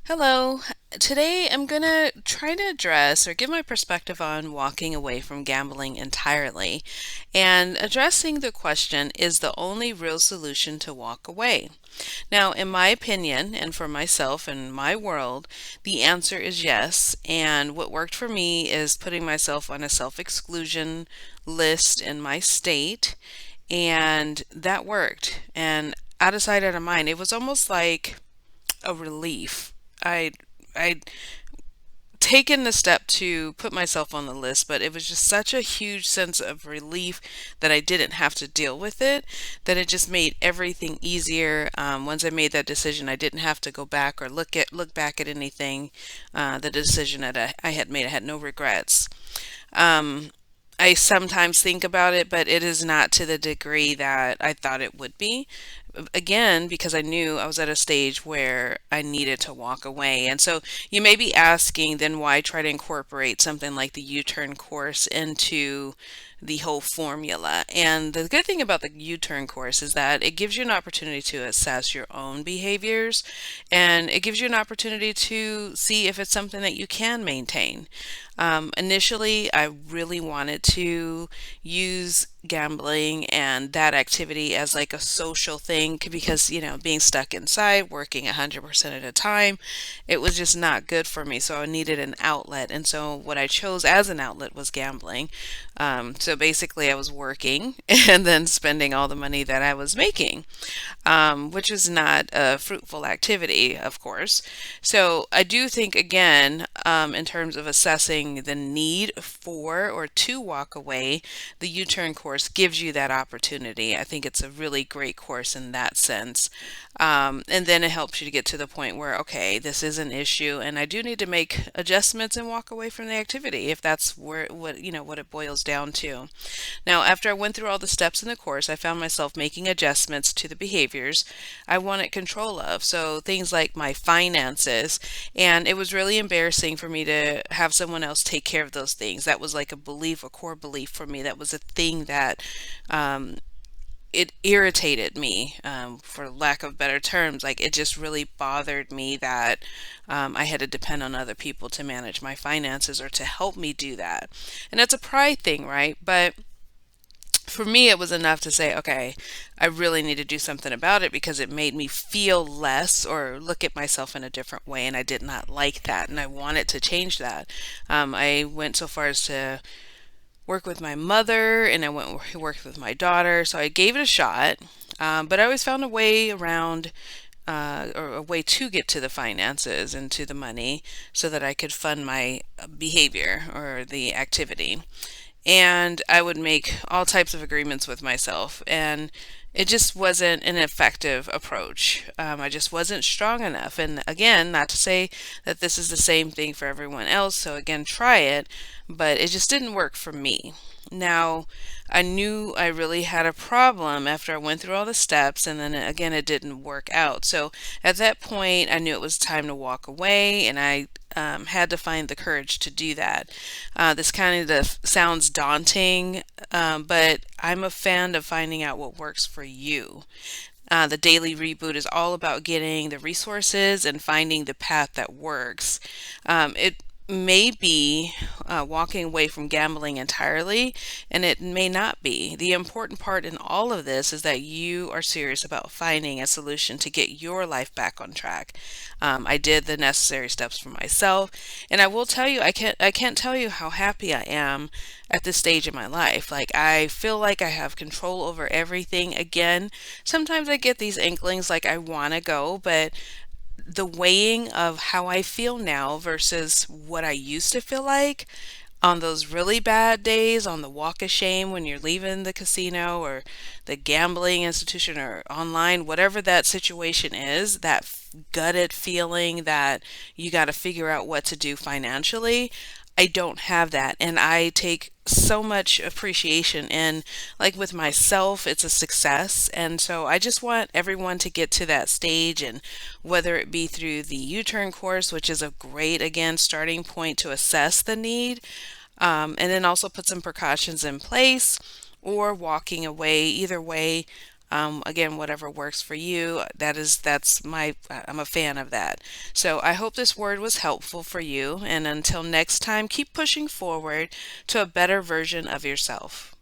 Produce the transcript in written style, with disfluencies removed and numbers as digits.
Hello. Today I'm going to try to address or give my perspective on walking away from gambling entirely and addressing the question, is the only real solution to walk away? Now, in my opinion, and for myself and my world, the answer is yes. And what worked for me is putting myself on a self-exclusion list in my state, and that worked. And out of sight, out of mind, it was almost like a relief. I I'd taken the step to put myself on the list, but it was just such a huge sense of relief that I didn't have to deal with it, that it just made everything easier. Once I made that decision, I didn't have to go back or look back at anything. The decision that I had made, I had no regrets. Um, I sometimes think about it, but it is not to the degree that I thought it would be. Again, because I knew I was at a stage where I needed to walk away. And so you may be asking, then why try to incorporate something like the U-turn course into the whole formula? And the good thing about the U-turn course is that it gives you an opportunity to assess your own behaviors, and it gives you an opportunity to see if it's something that you can maintain. Initially, I really wanted to use gambling and that activity as like a social thing because, being stuck inside, working 100% at a time, it was just not good for me. So I needed an outlet. And so what I chose as an outlet was gambling. So basically, I was working and then spending all the money that I was making, which is not a fruitful activity, of course. So I do think, again, in terms of assessing the need for or to walk away, the U-turn course gives you that opportunity. I think it's a really great course in that sense. And then it helps you to get to the point where, okay, this is an issue, and I do need to make adjustments and walk away from the activity if that's what it boils down to. Now, after I went through all the steps in the course, I found myself making adjustments to the behaviors I wanted control of. So things like my finances, and it was really embarrassing for me to have someone else take care of those things. That was like a belief, a core belief for me. That was a thing that um, it irritated me, for lack of better terms. Like it just really bothered me that I had to depend on other people to manage my finances or to help me do that. And that's a pride thing, right? But for me, it was enough to say, okay, I really need to do something about it because it made me feel less or look at myself in a different way. And I did not like that. And I wanted to change that. I went so far as to work with my mother, and I worked with my daughter. So I gave it a shot. But I always found a way around, or a way to get to the finances and to the money so that I could fund my behavior or the activity. And I would make all types of agreements with myself, and it just wasn't an effective approach. I just wasn't strong enough. And again, not to say that this is the same thing for everyone else, so again, try it, but it just didn't work for me. Now, I knew I really had a problem after I went through all the steps, and then again, it didn't work out. So at that point, I knew it was time to walk away, and I had to find the courage to do that. This kind of sounds daunting, but I'm a fan of finding out what works for you. The daily reboot is all about getting the resources and finding the path that works. It may be walking away from gambling entirely, and it may not be. The important part in all of this is that you are serious about finding a solution to get your life back on track. I did the necessary steps for myself, and I will tell you, I can't tell you how happy I am at this stage in my life. Like I feel like I have control over everything again. Sometimes I get these inklings like I want to go, but the weighing of how I feel now versus what I used to feel like on those really bad days, on the walk of shame when you're leaving the casino or the gambling institution or online, whatever that situation is, that gutted feeling that you got to figure out what to do financially. I don't have that. And I take so much appreciation in, like with myself, it's a success. And so I just want everyone to get to that stage. And whether it be through the U turn course, which is a great, again, starting point to assess the need, and then also put some precautions in place, or walking away, either way, Again, whatever works for you, I'm a fan of that. So I hope this word was helpful for you. And until next time, keep pushing forward to a better version of yourself.